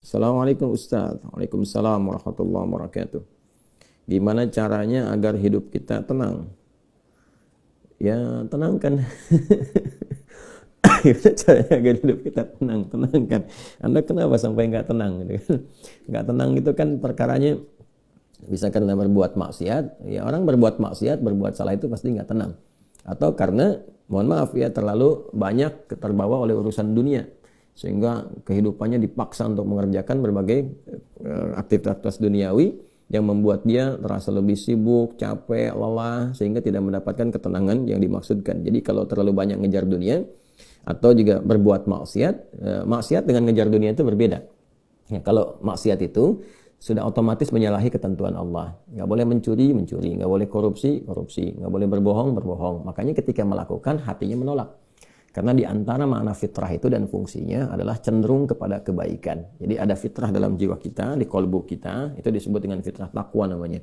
Assalamualaikum Ustaz. Waalaikumsalam warahmatullahi wabarakatuh. Gimana caranya agar hidup kita tenang? Ya, tenangkan. Gimana caranya agar hidup kita tenang? Tenangkan. Anda kenapa sampai nggak tenang? Nggak tenang itu kan perkaranya bisa karena berbuat maksiat. Ya, orang berbuat maksiat, berbuat salah itu pasti nggak tenang. Atau karena, mohon maaf ya, terlalu banyak terbawa oleh urusan dunia, sehingga kehidupannya dipaksa untuk mengerjakan berbagai aktivitas duniawi yang membuat dia terasa lebih sibuk, capek, lelah, sehingga tidak mendapatkan ketenangan yang dimaksudkan. Jadi kalau terlalu banyak ngejar dunia atau juga berbuat maksiat, maksiat dengan ngejar dunia itu berbeda. Ya, kalau maksiat itu sudah otomatis menyalahi ketentuan Allah. Nggak boleh mencuri, mencuri. Nggak boleh korupsi, korupsi. Nggak boleh berbohong, berbohong. Makanya ketika melakukan, hatinya menolak. Karena di antara makna fitrah itu dan fungsinya adalah cenderung kepada kebaikan. Jadi ada fitrah dalam jiwa kita, di kolbu kita, itu disebut dengan fitrah takwa namanya.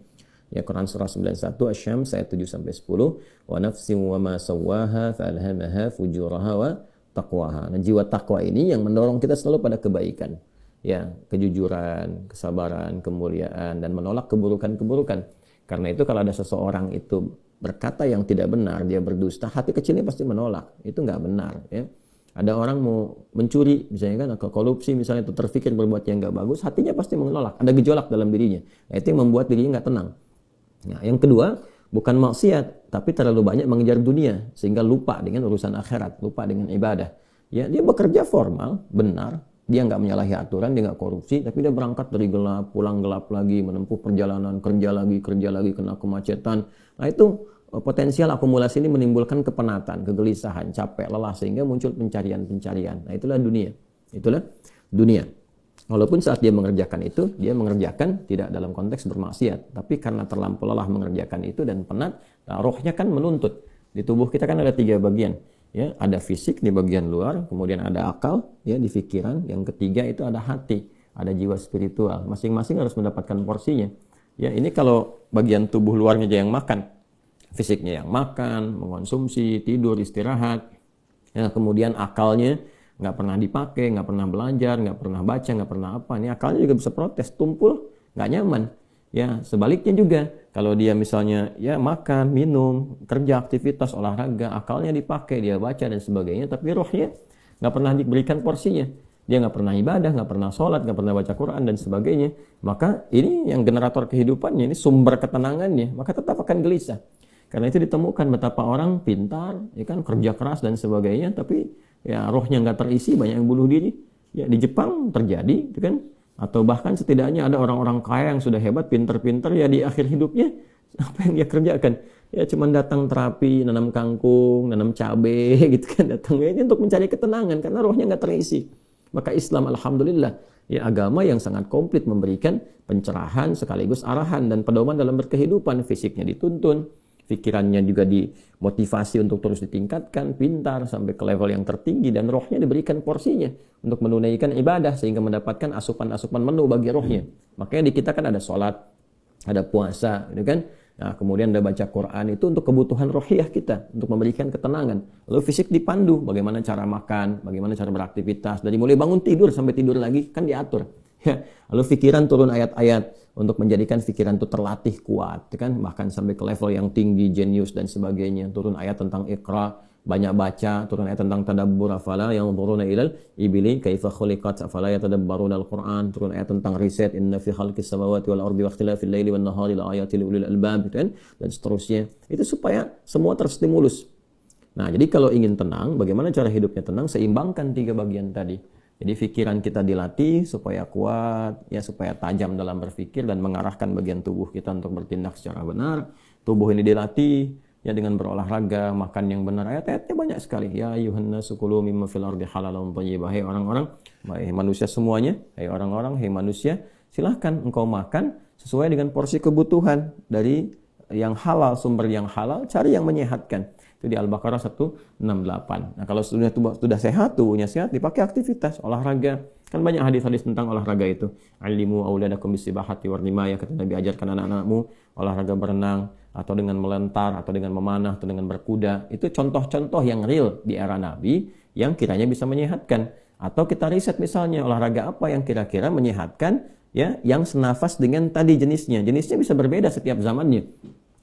Ya, Quran surah 91 Asy-Syams ayat 7-10, wa nafsin wa ma sawwaha fa'alhamaha fujuraha wa taqwaha. Nah, jiwa takwa ini yang mendorong kita selalu pada kebaikan. Ya, kejujuran, kesabaran, kemuliaan, dan menolak keburukan-keburukan. Karena itu kalau ada seseorang itu berkata yang tidak benar, dia berdusta, hati kecilnya pasti menolak. Itu nggak benar. Ya. Ada orang mau mencuri, misalnya kan, atau korupsi, misalnya itu terfikir berbuat yang nggak bagus, hatinya pasti menolak. Ada gejolak dalam dirinya. Nah, itu yang membuat dirinya nggak tenang. Nah, yang kedua, bukan maksiat, tapi terlalu banyak mengejar dunia, sehingga lupa dengan urusan akhirat, lupa dengan ibadah. Ya, dia bekerja formal, benar, dia nggak menyalahi aturan, dia nggak korupsi, tapi dia berangkat dari gelap, pulang gelap lagi, menempuh perjalanan, kerja lagi, kena kemacetan. Nah, itu potensial akumulasi ini menimbulkan kepenatan, kegelisahan, capek, lelah, sehingga muncul pencarian-pencarian. Nah, itulah dunia. Itulah dunia. Walaupun saat dia mengerjakan itu, dia mengerjakan tidak dalam konteks bermaksiat, tapi karena terlampau lelah mengerjakan itu dan penat, nah, rohnya kan menuntut. Di tubuh kita kan ada 3 bagian. Ya, ada fisik di bagian luar, kemudian ada akal ya di pikiran, yang ketiga itu ada hati, ada jiwa spiritual. Masing-masing harus mendapatkan porsinya. Ya, ini kalau bagian tubuh luarnya aja yang makan, fisiknya yang makan, mengonsumsi, tidur, istirahat. Ya, kemudian akalnya nggak pernah dipakai, nggak pernah belajar, nggak pernah baca, nggak pernah apa. Ini akalnya juga bisa protes, tumpul, nggak nyaman. Ya, sebaliknya juga, kalau dia misalnya ya makan, minum, kerja, aktivitas, olahraga, akalnya dipakai, dia baca dan sebagainya, tapi rohnya nggak pernah diberikan porsinya. Dia nggak pernah ibadah, nggak pernah sholat, nggak pernah baca Quran dan sebagainya. Maka ini yang generator kehidupannya, ini sumber ketenangannya, maka tetap akan gelisah. Karena itu ditemukan betapa orang pintar, ya kan, kerja keras dan sebagainya, tapi ya rohnya nggak terisi, banyak yang bunuh diri. Ya, di Jepang terjadi, itu kan. Atau bahkan setidaknya ada orang-orang kaya yang sudah hebat, pinter-pinter, ya di akhir hidupnya apa yang dia kerjakan? Ya cuma datang terapi, nanam kangkung, nanam cabai gitu kan, datangnya ini untuk mencari ketenangan karena rohnya nggak terisi. Maka Islam alhamdulillah ya agama yang sangat komplit, memberikan pencerahan sekaligus arahan dan pedoman dalam berkehidupan. Fisiknya dituntun, pikirannya juga dimotivasi untuk terus ditingkatkan, pintar sampai ke level yang tertinggi, dan rohnya diberikan porsinya untuk menunaikan ibadah sehingga mendapatkan asupan-asupan menu bagi rohnya. Makanya di kita kan ada sholat, ada puasa, gitu kan? Nah, kemudian ada baca Quran, itu untuk kebutuhan rohiyah kita, untuk memberikan ketenangan. Lalu fisik dipandu, bagaimana cara makan, bagaimana cara beraktivitas, dari mulai bangun tidur sampai tidur lagi kan diatur. Ya. Lalu pikiran turun ayat-ayat untuk menjadikan pikiran itu terlatih kuat, kan, bahkan sampai ke level yang tinggi, jenius dan sebagainya. Turun ayat tentang Iqra, banyak baca, turun ayat tentang tadabbur, afala yanzuruna ilal ibili kaifa khuliqat afala yatadabbaruna al-Qur'an, turun ayat tentang riset, inna fi khalqis samawati wal ardi wa ikhtilafil laili wan nahari la ayatil ulil albab, kan, dan seterusnya. Itu supaya semua terstimulus. Nah, jadi kalau ingin tenang, bagaimana cara hidupnya tenang? Seimbangkan 3 bagian tadi. Jadi pikiran kita dilatih supaya kuat, ya supaya tajam dalam berpikir dan mengarahkan bagian tubuh kita untuk bertindak secara benar. Tubuh ini dilatih ya dengan berolahraga, makan yang benar. Ayat-ayatnya banyak sekali. Ya ayyuhan nasu kulu mimma fil ardi halalan thayyibah. Hai orang-orang, hai manusia semuanya, hai orang-orang, hai manusia, silahkan engkau makan sesuai dengan porsi kebutuhan dari yang halal, sumber yang halal, cari yang menyehatkan. Itu di Al-Baqarah 168. Nah, kalau sudah sehat, tubuhnya sehat, dipakai aktivitas, olahraga. Kan banyak hadis-hadis tentang olahraga itu. Alimu auladakum bisibahati warrimaya, kata Nabi, ajarkan anak-anakmu olahraga berenang, atau dengan melentar, atau dengan memanah, atau dengan berkuda. Itu contoh-contoh yang real di era Nabi, yang kiranya bisa menyehatkan. Atau kita riset misalnya olahraga apa yang kira-kira menyehatkan, ya, yang senafas dengan tadi jenisnya. Jenisnya bisa berbeda setiap zamannya.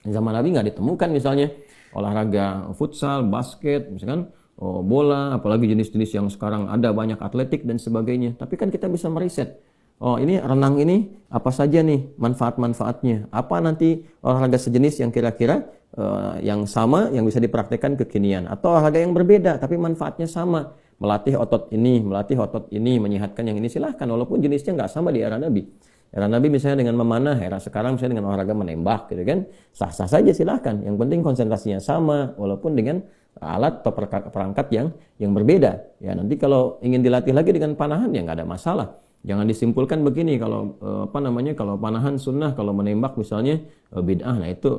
Zaman Nabi nggak ditemukan misalnya olahraga futsal, basket, misalkan bola, apalagi jenis-jenis yang sekarang ada banyak atletik dan sebagainya. Tapi kan kita bisa meriset. Oh, ini renang ini apa saja nih manfaat-manfaatnya? Apa nanti olahraga sejenis yang kira-kira yang sama yang bisa dipraktekkan kekinian, atau olahraga yang berbeda tapi manfaatnya sama, melatih otot ini, menyehatkan yang ini, silahkan, walaupun jenisnya nggak sama di era Nabi. Era Nabi misalnya dengan memanah, era sekarang misalnya dengan olahraga menembak gitu kan, sah-sah saja, silahkan. Yang penting konsentrasinya sama, walaupun dengan alat atau perangkat yang berbeda. Ya, nanti kalau ingin dilatih lagi dengan panahan ya nggak ada masalah. Jangan disimpulkan begini, kalau kalau panahan sunnah, kalau menembak misalnya bid'ah, nah itu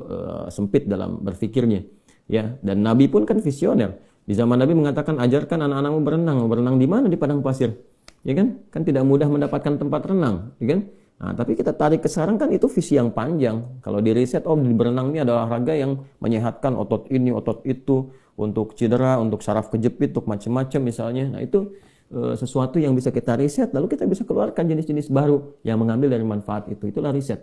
sempit dalam berpikirnya. Ya, dan Nabi pun kan visioner. Di zaman Nabi mengatakan, ajarkan anak-anakmu berenang. Berenang di mana? Di padang pasir. Ya kan? Kan tidak mudah mendapatkan tempat renang, ya kan? Nah, tapi kita tarik ke sekarang kan itu visi yang panjang. Kalau di riset, di berenang ini adalah olahraga yang menyehatkan otot ini, otot itu, untuk cedera, untuk saraf kejepit, untuk macam-macam misalnya. Nah, itu sesuatu yang bisa kita riset, lalu kita bisa keluarkan jenis-jenis baru yang mengambil dari manfaat itu. Itulah riset.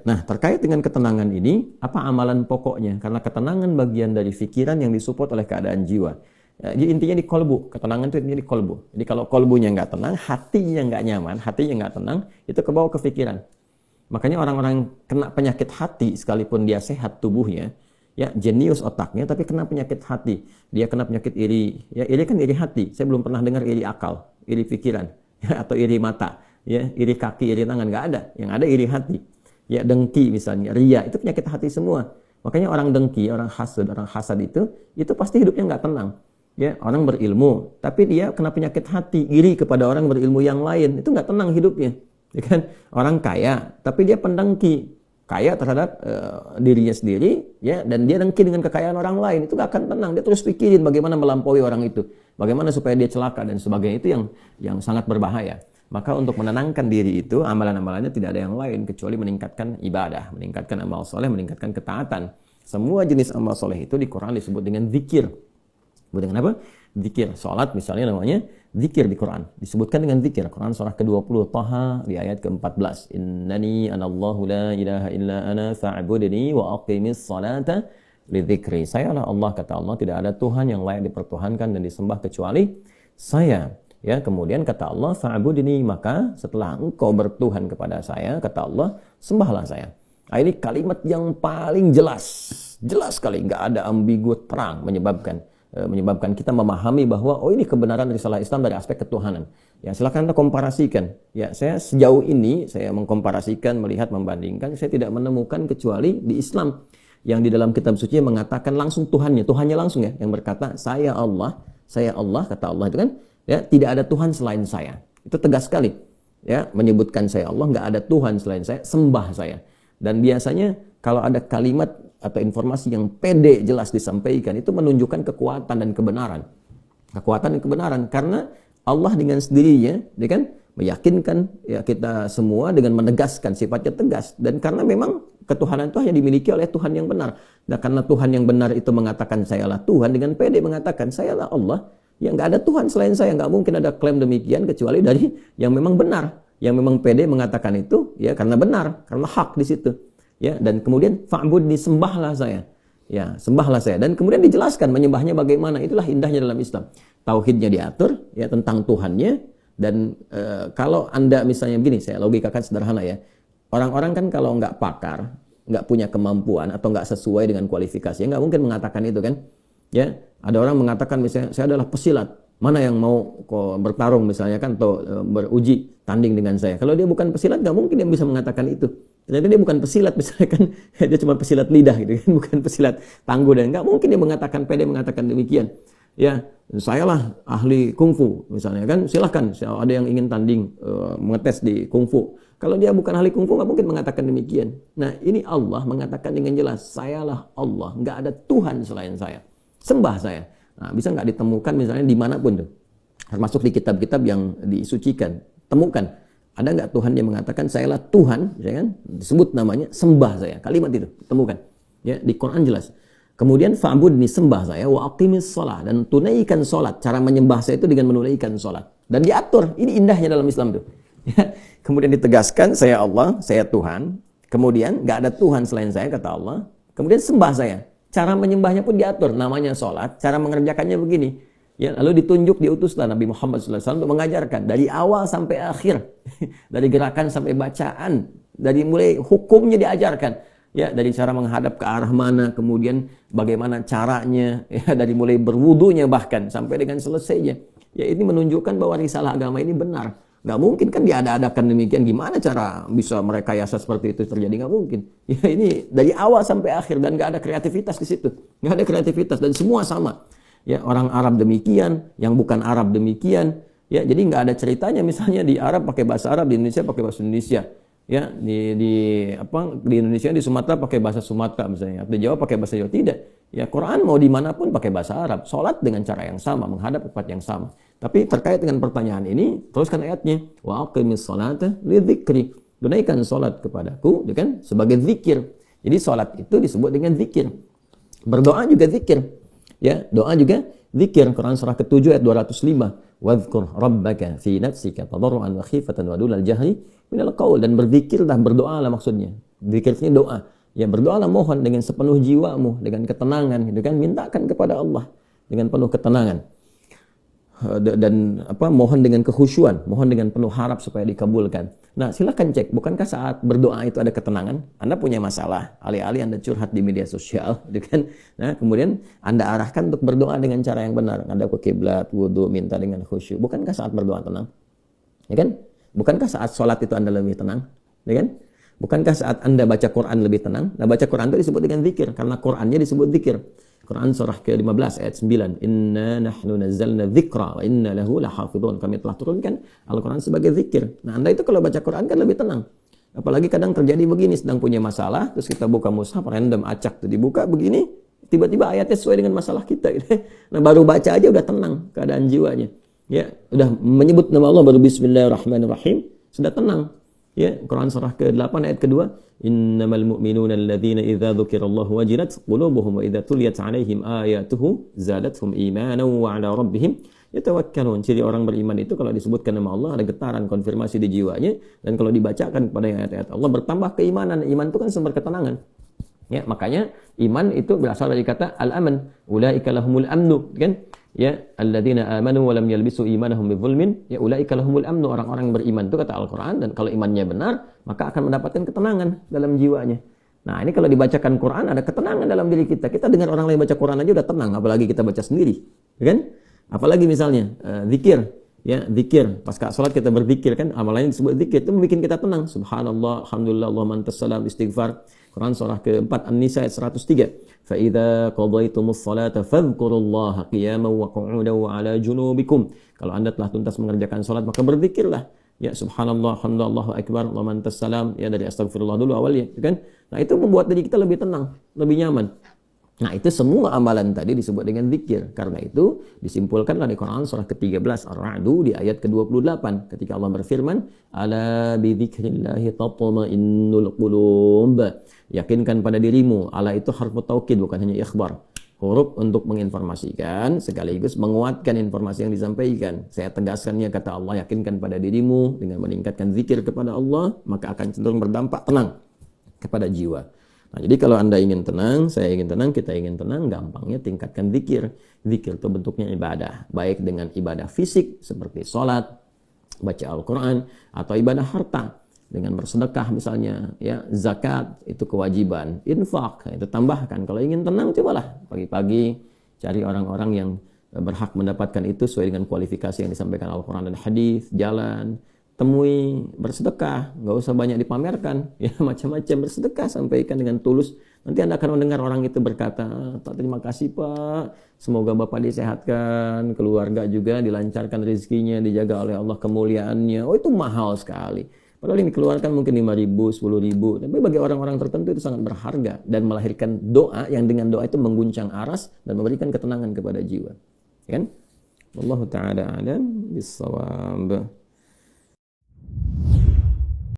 Nah, terkait dengan ketenangan ini, apa amalan pokoknya? Karena ketenangan bagian dari pikiran yang disupport oleh keadaan jiwa. Jadi intinya di kolbu. Ketenangan itu intinya di kolbu. Jadi kalau kolbunya nggak tenang, hatinya nggak nyaman, hatinya nggak tenang, itu kebawa ke pikiran. Makanya orang-orang yang kena penyakit hati, sekalipun dia sehat tubuhnya, ya, jenius otaknya, tapi kena penyakit hati. Dia kena penyakit iri. Ya, iri kan iri hati. Saya belum pernah dengar iri akal, iri pikiran, ya, atau iri mata, ya, iri kaki, iri tangan, nggak ada. Yang ada iri hati. Ya, dengki misalnya, ria, itu penyakit hati semua. Makanya orang dengki, orang hasad itu pasti hidupnya nggak tenang. Ya, orang berilmu, tapi dia kena penyakit hati, iri kepada orang berilmu yang lain, itu nggak tenang hidupnya. Ya kan? Orang kaya, tapi dia pendengki, kaya terhadap dirinya sendiri, ya, dan dia dengki dengan kekayaan orang lain, itu gak akan tenang. Dia terus pikirin bagaimana melampaui orang itu, bagaimana supaya dia celaka dan sebagainya. Itu yang sangat berbahaya. Maka untuk menenangkan diri itu, amalan-amalannya tidak ada yang lain kecuali meningkatkan ibadah, meningkatkan amal soleh, meningkatkan ketaatan. Semua jenis amal soleh itu di Quran disebut dengan zikir. Disebut dengan apa? Zikir. Salat misalnya namanya zikir di Quran. Disebutkan dengan zikir. Quran surah ke-20 Taha di ayat ke-14. Innani anallahu la ilaha illa ana fa'budni wa aqimis salata li dzikri. Sayalah Allah, kata Allah, tidak ada Tuhan yang layak dipertuhankan dan disembah kecuali saya. Ya, kemudian kata Allah, fa'budni, maka setelah engkau bertuhan kepada saya, kata Allah, sembahlah saya. Nah, ini kalimat yang paling jelas sekali, nggak ada ambigu, terang, menyebabkan kita memahami bahwa ini kebenaran risalah Islam dari aspek ketuhanan. Ya, silakan Anda komparasikan. Ya, saya sejauh ini saya mengkomparasikan, melihat, membandingkan, saya tidak menemukan kecuali di Islam yang di dalam kitab suci mengatakan langsung Tuhannya langsung, ya, yang berkata saya Allah, kata Allah itu kan, ya, tidak ada Tuhan selain saya. Itu tegas sekali. Ya, menyebutkan saya Allah, nggak ada Tuhan selain saya, sembah saya. Dan biasanya kalau ada kalimat atau informasi yang pede jelas disampaikan, itu menunjukkan kekuatan dan kebenaran. Kekuatan dan kebenaran, karena Allah dengan sendirinya, dia kan meyakinkan, ya, kita semua dengan menegaskan sifatnya tegas. Dan karena memang ketuhanan itu hanya dimiliki oleh Tuhan yang benar. Nah, karena Tuhan yang benar itu mengatakan sayalah Tuhan, dengan pede mengatakan sayalah Allah, ya, nggak ada Tuhan selain saya. Nggak mungkin ada klaim demikian kecuali dari yang memang benar, yang memang pede mengatakan itu, ya, karena benar, karena hak di situ. Ya, dan kemudian fa'budni, sembahlah saya. Ya, sembahlah saya. Dan kemudian dijelaskan menyembahnya bagaimana. Itulah indahnya dalam Islam. Tauhidnya diatur, ya, tentang Tuhannya. Dan kalau Anda misalnya begini, saya logikakan sederhana, ya. Orang-orang kan kalau nggak pakar, nggak punya kemampuan atau nggak sesuai dengan kualifikasi, nggak mungkin mengatakan itu kan. Ya, ada orang mengatakan misalnya saya adalah pesilat. Mana yang mau bertarung misalnya kan, atau beruji tanding dengan saya. Kalau dia bukan pesilat, nggak mungkin dia bisa mengatakan itu. Ternyata dia bukan pesilat misalnya kan, dia cuma pesilat lidah gitu kan, bukan pesilat tangguh, dan nggak mungkin dia mengatakan, pede mengatakan demikian. Ya, sayalah ahli kungfu misalnya kan, silahkan ada yang ingin tanding mengetes di kungfu. Kalau dia bukan ahli kungfu nggak mungkin mengatakan demikian. Nah, ini Allah mengatakan dengan jelas, sayalah Allah, nggak ada Tuhan selain saya, sembah saya. Nah, bisa nggak ditemukan misalnya dimanapun tuh, termasuk di kitab-kitab yang disucikan, temukan. Ada nggak Tuhan yang mengatakan sayalah Tuhan, ya kan? Disebut namanya, sembah saya. Kalimat itu temukan. Ya, di Quran jelas. Kemudian fa'budni, sembah saya, wa aqimis shalah, dan tunaikan salat. Cara menyembah saya itu dengan menunaikan salat. Dan diatur. Ini indahnya dalam Islam tuh. Ya. Kemudian ditegaskan, saya Allah, saya Tuhan. Kemudian nggak ada Tuhan selain saya, kata Allah. Kemudian sembah saya. Cara menyembahnya pun diatur. Namanya salat. Cara mengerjakannya begini. Ya, lalu ditunjuk, diutuslah Nabi Muhammad SAW untuk mengajarkan dari awal sampai akhir, dari gerakan sampai bacaan, dari mulai hukumnya diajarkan, ya, dari cara menghadap ke arah mana, kemudian bagaimana caranya, ya, dari mulai berwudunya bahkan sampai dengan selesainya. Ya, ini menunjukkan bahwa risalah agama ini benar. Nggak mungkin kan diada-adakan demikian. Gimana cara bisa merekayasa seperti itu terjadi? Nggak mungkin. Ya, ini dari awal sampai akhir dan nggak ada kreativitas di situ. Nggak ada kreativitas dan semua sama. Ya, orang Arab demikian, yang bukan Arab demikian. Ya, jadi nggak ada ceritanya misalnya di Arab pakai bahasa Arab, di Indonesia pakai bahasa Indonesia. Ya, di Indonesia, di Sumatera pakai bahasa Sumatera misalnya, di Jawa pakai bahasa Jawa. Tidak. Ya, Quran mau dimanapun pakai bahasa Arab. Salat dengan cara yang sama, menghadap ke tempat yang sama. Tapi terkait dengan pertanyaan ini, teruskan ayatnya. Wa aqimis sholata lidzikri. Tunaikan salat kepadaku, kan, sebagai zikir. Jadi salat itu disebut dengan zikir. Berdoa juga zikir. Ya, doa juga zikir. Quran surah ke-7 ayat 205. Wadhkur rabbaka fi nafsika tadarruan wa khifatan wa dunal jahri minal qaul, dan berzikirlah, berdoalah maksudnya. Zikir ini doa. Ya, berdoalah, mohon dengan sepenuh jiwamu, dengan ketenangan, gitu kan, mintakan kepada Allah dengan penuh ketenangan. Dan mohon dengan kekhusyuan, mohon dengan penuh harap supaya dikabulkan. Nah, silakan cek, bukankah saat berdoa itu ada ketenangan? Anda punya masalah, alih-alih Anda curhat di media sosial, gitu kan? Nah, kemudian Anda arahkan untuk berdoa dengan cara yang benar, Anda ke kiblat, wudu, minta dengan khusyuk. Bukankah saat berdoa tenang? Ya kan? Bukankah saat sholat itu Anda lebih tenang? Ya kan? Bukankah saat Anda baca Quran lebih tenang? Nah, baca Quran itu disebut dengan zikir, karena Qurannya disebut zikir. Quran surah ke-15 ayat 9. Inna nahnu nazzalna dzikra wa inna lahu lahafidhun. Kami telah turunkan Al-Quran sebagai zikir. Nah, Anda itu kalau baca Quran kan lebih tenang. Apalagi kadang terjadi begini, sedang punya masalah, terus kita buka mushaf, random acak tuh dibuka begini, tiba-tiba ayatnya sesuai dengan masalah kita. Gitu. Nah, baru baca aja udah tenang keadaan jiwanya. Ya, udah menyebut nama Allah, baru bismillahirrahmanirrahim, sudah tenang. Ya, Quran surah ke-8 ayat kedua. Innamal mu'minuna alladzina idza dzukirallahu wajilat qulubuhum wa idza tuliyat 'alaihim ayatuhu zadatuhum imanan wa 'ala rabbihim yatawakkalun. Ciri orang beriman itu kalau disebutkan nama Allah ada getaran konfirmasi di jiwanya, dan kalau dibacakan kepada ayat-ayat Allah bertambah keimanan. Iman itu kan sumber ketenangan. Ya, makanya iman itu berasal dari kata al-aman. Ulaika lahumul amnu, kan? Ya, alladzina amanu wa lam yalbisu imanahum bidzulmin, ya ulaika lahumul amnu. Orang-orang beriman itu kata Al-Qur'an, dan kalau imannya benar, maka akan mendapatkan ketenangan dalam jiwanya. Nah, ini kalau dibacakan Quran ada ketenangan dalam diri kita. Kita dengar orang lain baca Quran aja udah tenang, apalagi kita baca sendiri, kan? Apalagi misalnya zikir, ya, zikir. Pasca salat kita berzikir, kan? Amalannya disebut zikir, itu membuat kita tenang. Subhanallah, alhamdulillah, Allahumma antas salam, istighfar. Quran surah ke-4 An-Nisa ayat 103. Fa idza qadaytumus salata fadhkurullaha qiyaman wa qu'udan wa 'ala junubikum. Kalau Anda telah tuntas mengerjakan salat, maka berzikirlah. Ya, subhanallah, alhamdulillah, Allahu akbar, Allahumma antas salam, ya, dari astagfirullah dulu awalnya, kan? Nah, itu membuat diri kita lebih tenang, lebih nyaman. Nah, itu semua amalan tadi disebut dengan zikir. Karena itu disimpulkanlah di Quran surah ke-13 Ar-Ra'du di ayat ke-28 ketika Allah berfirman, ala bi dzikrillahi tatma'innul qulub. Yakinkan pada dirimu. Ala itu harfu taukid, bukan hanya ikhbar. Huruf untuk menginformasikan sekaligus menguatkan informasi yang disampaikan. Saya tegaskannya, kata Allah, yakinkan pada dirimu dengan meningkatkan zikir kepada Allah, maka akan cenderung berdampak tenang kepada jiwa. Nah, jadi kalau Anda ingin tenang, saya ingin tenang, kita ingin tenang, gampangnya tingkatkan zikir. Zikir itu bentuknya ibadah, baik dengan ibadah fisik seperti sholat, baca Al-Quran, atau ibadah harta dengan bersedekah misalnya, ya, zakat itu kewajiban, infak itu tambahkan. Kalau ingin tenang, cobalah pagi-pagi cari orang-orang yang berhak mendapatkan itu sesuai dengan kualifikasi yang disampaikan Al-Quran dan hadis, jalan, temui, bersedekah, nggak usah banyak dipamerkan, ya, macam-macam, bersedekah, sampaikan dengan tulus. Nanti Anda akan mendengar orang itu berkata, terima kasih Pak, semoga Bapak disehatkan, keluarga juga dilancarkan rezekinya, dijaga oleh Allah kemuliaannya. Oh, itu mahal sekali. Padahal yang dikeluarkan mungkin 5.000, 10.000, tapi bagi orang-orang tertentu itu sangat berharga dan melahirkan doa yang dengan doa itu mengguncang aras dan memberikan ketenangan kepada jiwa. Kan? Wallahu ta'ala a'lam bis-shawab.